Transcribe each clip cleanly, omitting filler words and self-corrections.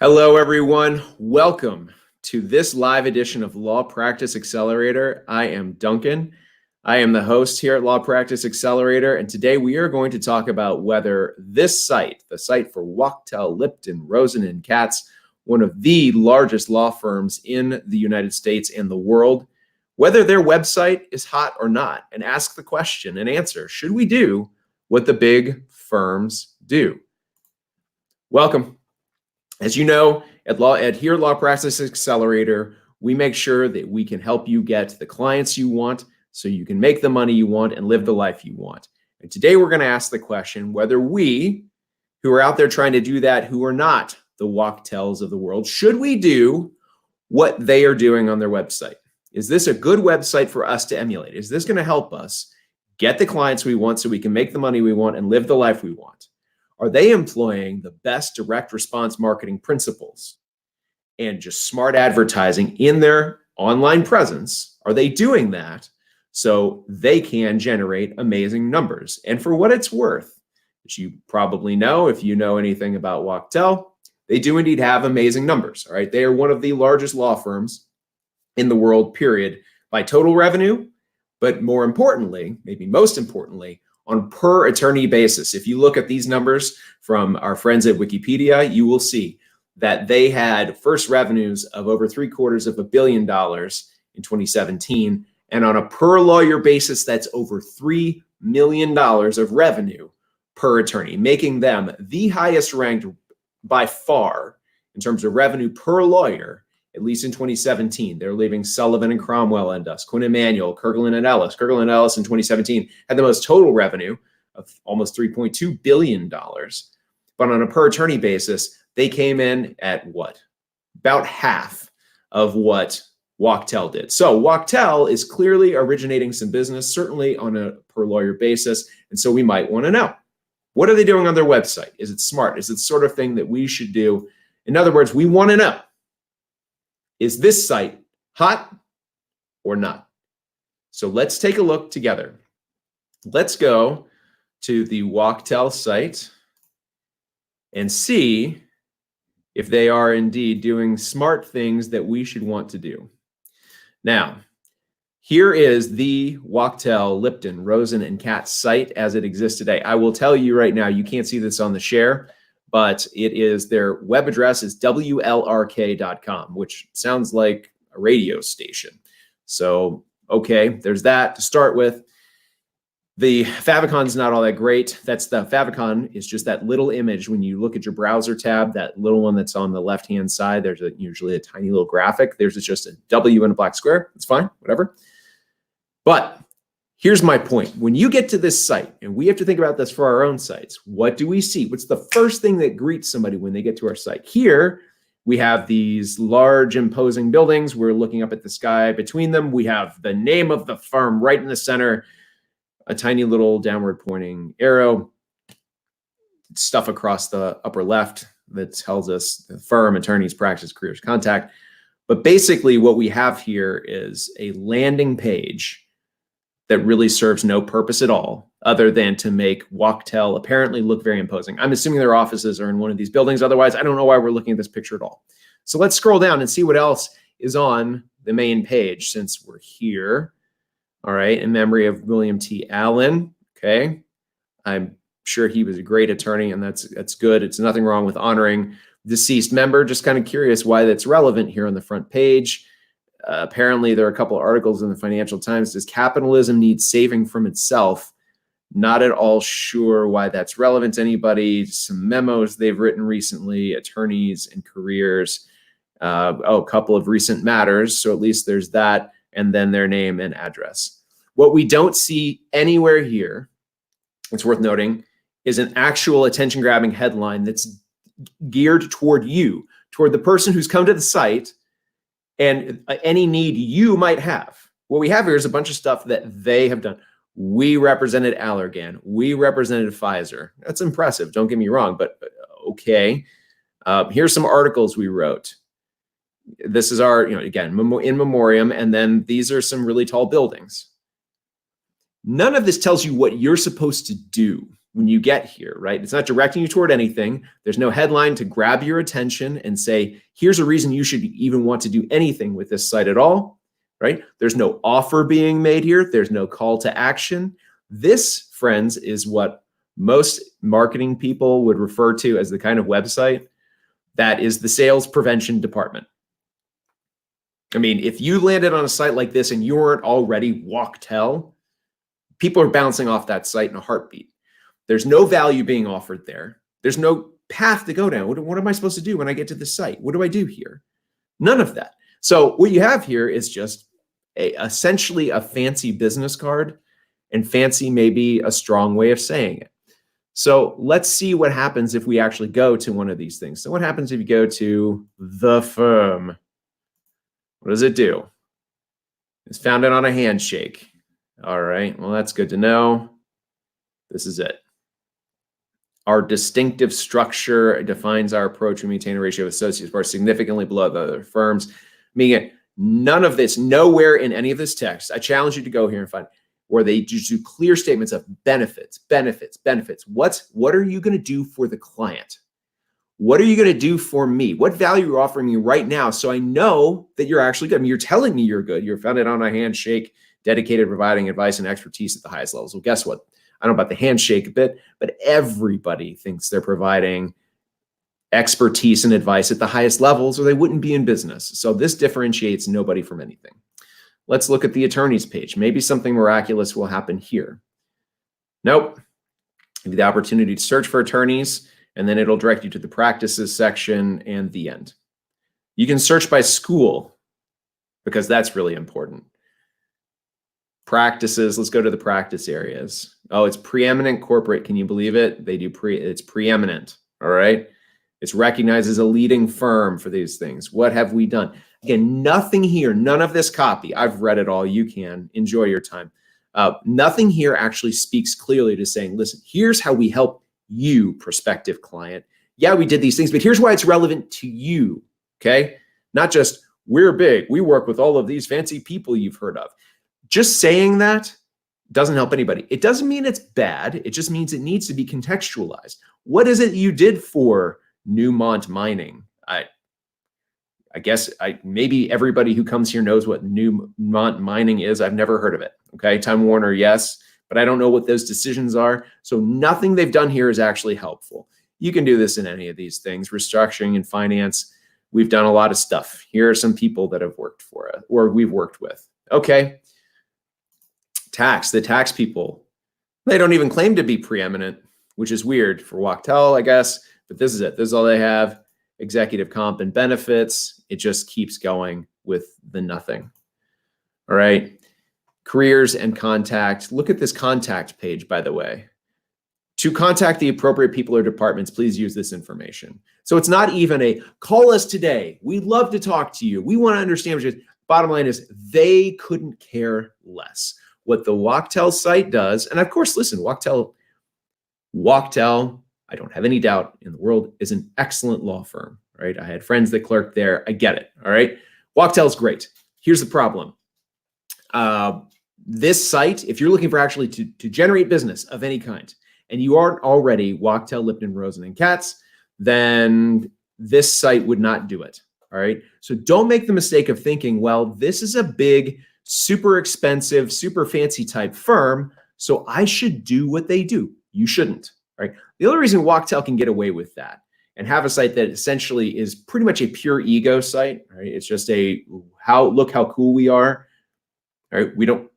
Hello, everyone. Welcome to this live edition of Law Practice Accelerator. I am Duncan. I am the host here at Law Practice Accelerator, and today we are going to talk about whether this site, the site for Wachtell, Lipton, Rosen, and Katz, one of the largest law firms in the United States and the world, whether their website is hot or not, and ask the question and answer, should we do what the big firms do? Welcome. As you know, at here Law Practice Accelerator, we make sure that we can help you get the clients you want so you can make the money you want and live the life you want. And today we're going to ask the question whether we, who are out there trying to do that, who are not the Wachtells of the world, should we do what they are doing on their website? Is this a good website for us to emulate? Is this going to help us get the clients we want so we can make the money we want and live the life we want? Are they employing the best direct response marketing principles and just smart advertising in their online presence? Are they doing that so they can generate amazing numbers? And for what it's worth, as you probably know, if you know anything about Wachtell, they do indeed have amazing numbers. All right, they are one of the largest law firms in the world, period, by total revenue, but more importantly, maybe most importantly, on per attorney basis. If you look at these numbers from our friends at Wikipedia, you will see that they had first revenues of over $750 million in 2017. And on a per lawyer basis, that's over $3 million of revenue per attorney, making them the highest ranked by far in terms of revenue per lawyer, at least in 2017. They're leaving Sullivan and Cromwell and us, Quinn Emanuel, Kirkland and Ellis. Kirkland and Ellis in 2017 had the most total revenue of almost $3.2 billion. But on a per attorney basis, they came in at what? About half of what Wachtell did. So Wachtell is clearly originating some business, certainly on a per lawyer basis. And so we might want to know, what are they doing on their website? Is it smart? Is it the sort of thing that we should do? In other words, we want to know, is this site hot or not? So let's take a look together. Let's go to the Wachtell site and see if they are indeed doing smart things that we should want to do. Now, here is the Wachtell, Lipton, Rosen, and Katz site as it exists today. I will tell you right now, you can't see this on the share, but it is, their web address is WLRK.com, which sounds like a radio station. So, okay, there's that to start with. The favicon is not all that great. That's the favicon is just that little image when you look at your browser tab, that little one that's on the left-hand side. There's usually a tiny little graphic. There's just a W in a black square. It's fine, whatever. But here's my point. When you get to this site, and we have to think about this for our own sites, what do we see? What's the first thing that greets somebody when they get to our site? Here, we have these large, imposing buildings. We're looking up at the sky. Between them, we have the name of the firm right in the center, a tiny little downward pointing arrow, stuff across the upper left that tells us the firm, attorneys, practice, careers, contact. But basically what we have here is a landing page that really serves no purpose at all other than to make Wachtell apparently look very imposing. I'm assuming their offices are in one of these buildings. Otherwise, I don't know why we're looking at this picture at all. So let's scroll down and see what else is on the main page since we're here. All right, in memory of William T. Allen. Okay, I'm sure he was a great attorney, and that's good. It's nothing wrong with honoring deceased member. Just kind of curious why that's relevant here on the front page. Apparently, there are a couple of articles in the Financial Times. Does capitalism need saving from itself? Not at all sure why that's relevant to anybody. Some memos they've written recently, attorneys and careers. A couple of recent matters. So at least there's that. And then their name and address. What we don't see anywhere here, it's worth noting, is an actual attention-grabbing headline that's geared toward you, toward the person who's come to the site and any need you might have. What we have here is a bunch of stuff that they have done. We represented Allergan. We represented Pfizer. That's impressive, don't get me wrong, but okay. Here's some articles we wrote. This is our, again, in memoriam, and then these are some really tall buildings. None of this tells you what you're supposed to do when you get here, right? It's not directing you toward anything. There's no headline to grab your attention and say, here's a reason you should even want to do anything with this site at all, right? There's no offer being made here. There's no call to action. This, friends, is what most marketing people would refer to as the kind of website that is the sales prevention department. I mean, if you landed on a site like this and you weren't already Walktel, people are bouncing off that site in a heartbeat. There's no value being offered there. There's no path to go down. What am I supposed to do when I get to this site? What do I do here? None of that. So what you have here is just essentially a fancy business card, and fancy may be a strong way of saying it. So let's see what happens if we actually go to one of these things. So what happens if you go to the firm? What does it do? It's founded on a handshake. All right, well, that's good to know. This is it. Our distinctive structure defines our approach to maintain a ratio of associates who are significantly below the other firms. Meaning none of this, nowhere in any of this text, I challenge you to go here and find where they just do clear statements of benefits, benefits, benefits. What are you going to do for the client? What are you going to do for me? What value are you offering me right now so I know that you're actually good? I mean, you're telling me you're good. You're founded on a handshake, dedicated, providing advice and expertise at the highest levels. Well, guess what? I don't know about the handshake a bit, but everybody thinks they're providing expertise and advice at the highest levels or they wouldn't be in business. So this differentiates nobody from anything. Let's look at the attorneys page. Maybe something miraculous will happen here. Nope. Give you the opportunity to search for attorneys, and then it'll direct you to the practices section and the end. You can search by school because that's really important. Practices, let's go to the practice areas. Oh, it's preeminent corporate. Can you believe it? They do it's preeminent, all right? It's recognized as a leading firm for these things. What have we done? Again, nothing here, none of this copy. I've read it all. You can enjoy your time. Nothing here actually speaks clearly to saying, listen, here's how we help you, prospective client. Yeah, we did these things, but here's why it's relevant to you, okay? Not just, we're big, we work with all of these fancy people you've heard of. Just saying that doesn't help anybody. It doesn't mean it's bad. It just means it needs to be contextualized. What is it you did for Newmont Mining? I guess maybe everybody who comes here knows what Newmont Mining is. I've never heard of it. Okay, Time Warner, yes, but I don't know what those decisions are. So nothing they've done here is actually helpful. You can do this in any of these things. Restructuring and finance, we've done a lot of stuff. Here are some people that have worked for us or we've worked with. Okay, tax, the tax people, they don't even claim to be preeminent, which is weird for Walktel, I guess, but this is it. This is all they have. Executive comp and benefits. It just keeps going with the nothing. All right. Careers and contact. Look at this contact page, by the way. To contact the appropriate people or departments, please use this information. So it's not even a call us today. We'd love to talk to you. We want to understand what you're. Bottom line is they couldn't care less. What the Walktel site does, and of course, listen, Walktel, I don't have any doubt in the world, is an excellent law firm, right? I had friends that clerked there. I get it, all right? Walktel's great. Here's the problem. This site, if you're looking for actually to generate business of any kind, and you aren't already Walktel, Lipton, Rosen, and Katz, then this site would not do it, all right? So don't make the mistake of thinking, well, this is a big, super expensive, super fancy type firm, so I should do what they do. You shouldn't. Right. The only reason Walktel can get away with that and have a site that essentially is pretty much a pure ego site, right? It's just look how cool we are. Right? We don't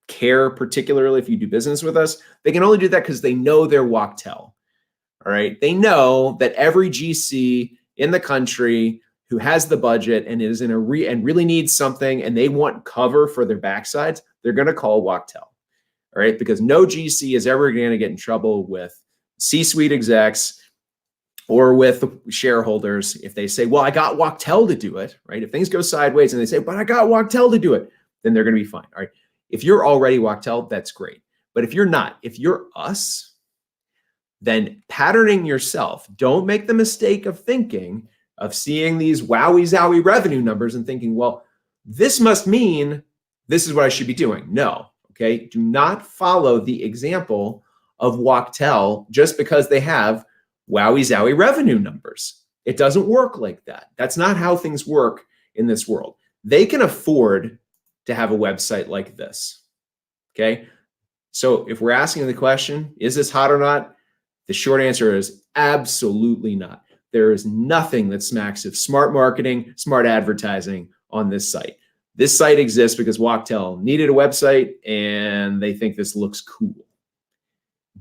care particularly if you do business with us. They can only do that because they know they're Walktel. All right. They know that every GC in the country who has the budget and is in and really needs something and they want cover for their backsides, they're going to call Walktel. All right. Because no GC is ever going to get in trouble with C-suite execs or with shareholders if they say, well, I got Walktel to do it, right? If things go sideways and they say, but I got Walktel to do it, then they're going to be fine, all right? If you're already Walktel, that's great. But if you're not, if you're us, then patterning yourself, don't make the mistake of thinking, of seeing these wowie-zowie revenue numbers and thinking, well, this must mean this is what I should be doing. No, okay? Do not follow the example of Wachtell just because they have wowie zowie revenue numbers. It doesn't work like that. That's not how things work in this world. They can afford to have a website like this. Okay. So if we're asking the question, is this hot or not? The short answer is absolutely not. There is nothing that smacks of smart marketing, smart advertising on this site. This site exists because Wachtell needed a website and they think this looks cool.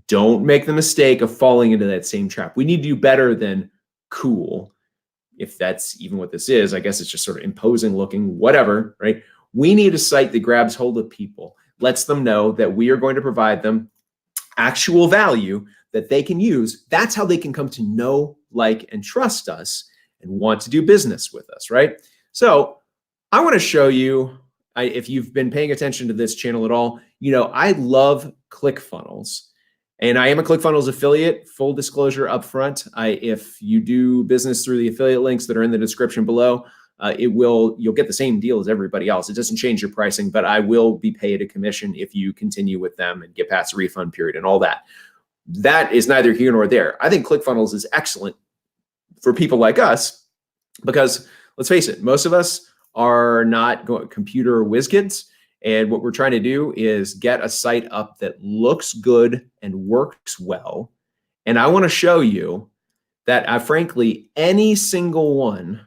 Don't make the mistake of falling into that same trap. We need to do better than cool. If that's even what this is, I guess it's just sort of imposing looking, whatever, right? We need a site that grabs hold of people, lets them know that we are going to provide them actual value that they can use. That's how they can come to know, like, and trust us and want to do business with us, right? So I want to show you, if you've been paying attention to this channel at all, you know, I love ClickFunnels. And I am a ClickFunnels affiliate, full disclosure up front. If you do business through the affiliate links that are in the description below, you'll get the same deal as everybody else. It doesn't change your pricing, but I will be paid a commission if you continue with them and get past the refund period and all that. That is neither here nor there. I think ClickFunnels is excellent for people like us because, let's face it, most of us are not computer whiz kids. And what we're trying to do is get a site up that looks good and works well. And I want to show you that frankly, any single one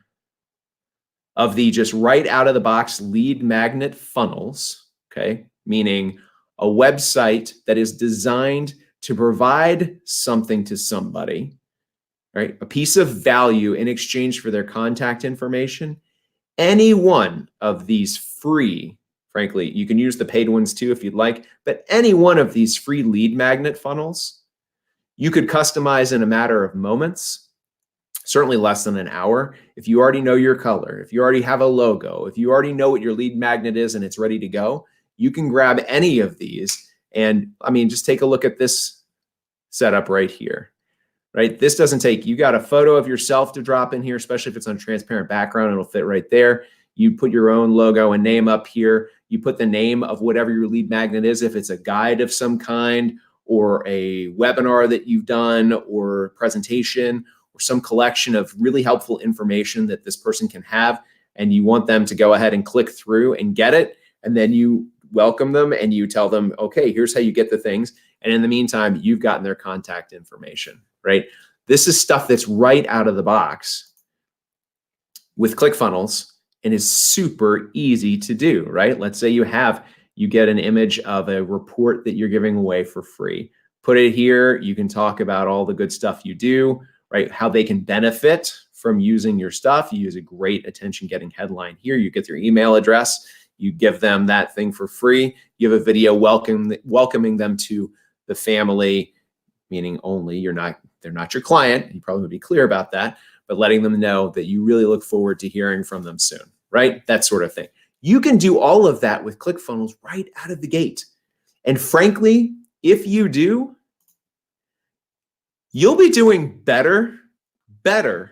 of the just right out of the box lead magnet funnels, okay, meaning a website that is designed to provide something to somebody, right, a piece of value in exchange for their contact information, any one of these free, frankly, you can use the paid ones too if you'd like, but any one of these free lead magnet funnels, you could customize in a matter of moments, certainly less than an hour. If you already know your color, if you already have a logo, if you already know what your lead magnet is and it's ready to go, you can grab any of these. And I mean, just take a look at this setup right here, right? This doesn't take, you got a photo of yourself to drop in here, especially if it's on transparent background, it'll fit right there. You put your own logo and name up here. You put the name of whatever your lead magnet is, if it's a guide of some kind or a webinar that you've done or presentation or some collection of really helpful information that this person can have, and you want them to go ahead and click through and get it. And then you welcome them and you tell them, okay, here's how you get the things. And in the meantime, you've gotten their contact information, right? This is stuff that's right out of the box with ClickFunnels and is super easy to do, right? Let's say you get an image of a report that you're giving away for free. Put it here. You can talk about all the good stuff you do, right? How they can benefit from using your stuff. You use a great attention-getting headline here. You get their email address. You give them that thing for free. You have a video welcoming them to the family, meaning only they're not your client. You probably would be clear about that, but letting them know that you really look forward to hearing from them soon, right? That sort of thing. You can do all of that with ClickFunnels right out of the gate. And frankly, if you do, you'll be doing better than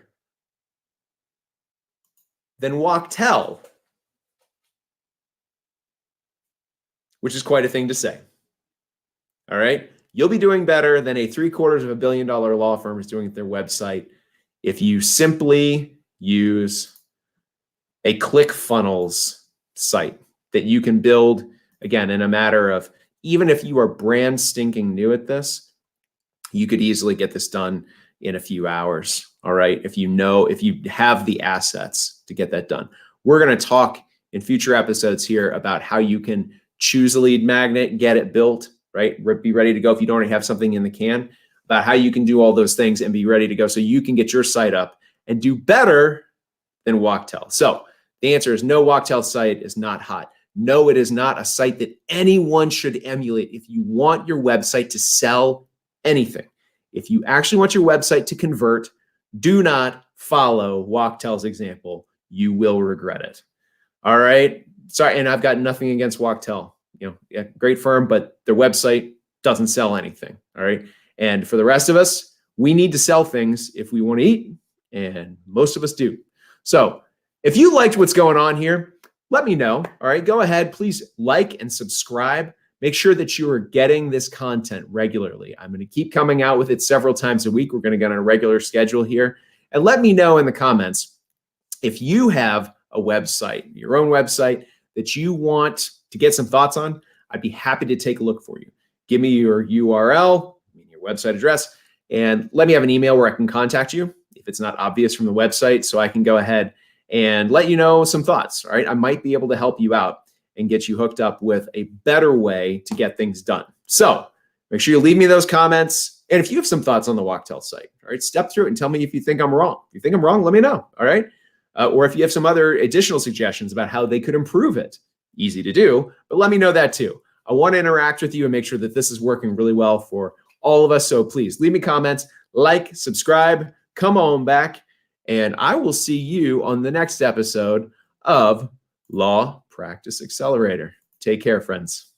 Wachtell, which is quite a thing to say. All right. You'll be doing better than a $750 million law firm is doing at their website if you simply use a ClickFunnels site that you can build, again, in a matter of, even if you are brand stinking new at this, you could easily get this done in a few hours. All right. If you have the assets to get that done. We're going to talk in future episodes here about how you can choose a lead magnet, get it built, right? Be ready to go if you don't already have something in the can, about how you can do all those things and be ready to go so you can get your site up and do better than Wachtell. So the answer is no, Wachtell site is not hot. No, it is not a site that anyone should emulate if you want your website to sell anything. If you actually want your website to convert, do not follow Wachtell's example. You will regret it. All right. Sorry, and I've got nothing against Wachtell. Yeah, great firm, but their website doesn't sell anything. All right. And for the rest of us, we need to sell things if we want to eat, and most of us do. So if you liked what's going on here, let me know. All right. Go ahead. Please like and subscribe. Make sure that you are getting this content regularly. I'm going to keep coming out with it several times a week. We're going to get on a regular schedule here. And let me know in the comments if you have a website, your own website that you want to get some thoughts on. I'd be happy to take a look for you. Give me your URL, your website address, and let me have an email where I can contact you if it's not obvious from the website, so I can go ahead and let you know some thoughts. All right, I might be able to help you out and get you hooked up with a better way to get things done. So make sure you leave me those comments. And if you have some thoughts on the Wachtell site, all right, step through it and tell me if you think I'm wrong. If you think I'm wrong, let me know, all right? Or if you have some other additional suggestions about how they could improve it. Easy to do, but let me know that too. I want to interact with you and make sure that this is working really well for all of us. So please leave me comments, like, subscribe, come on back, and I will see you on the next episode of Law Practice Accelerator. Take care, friends.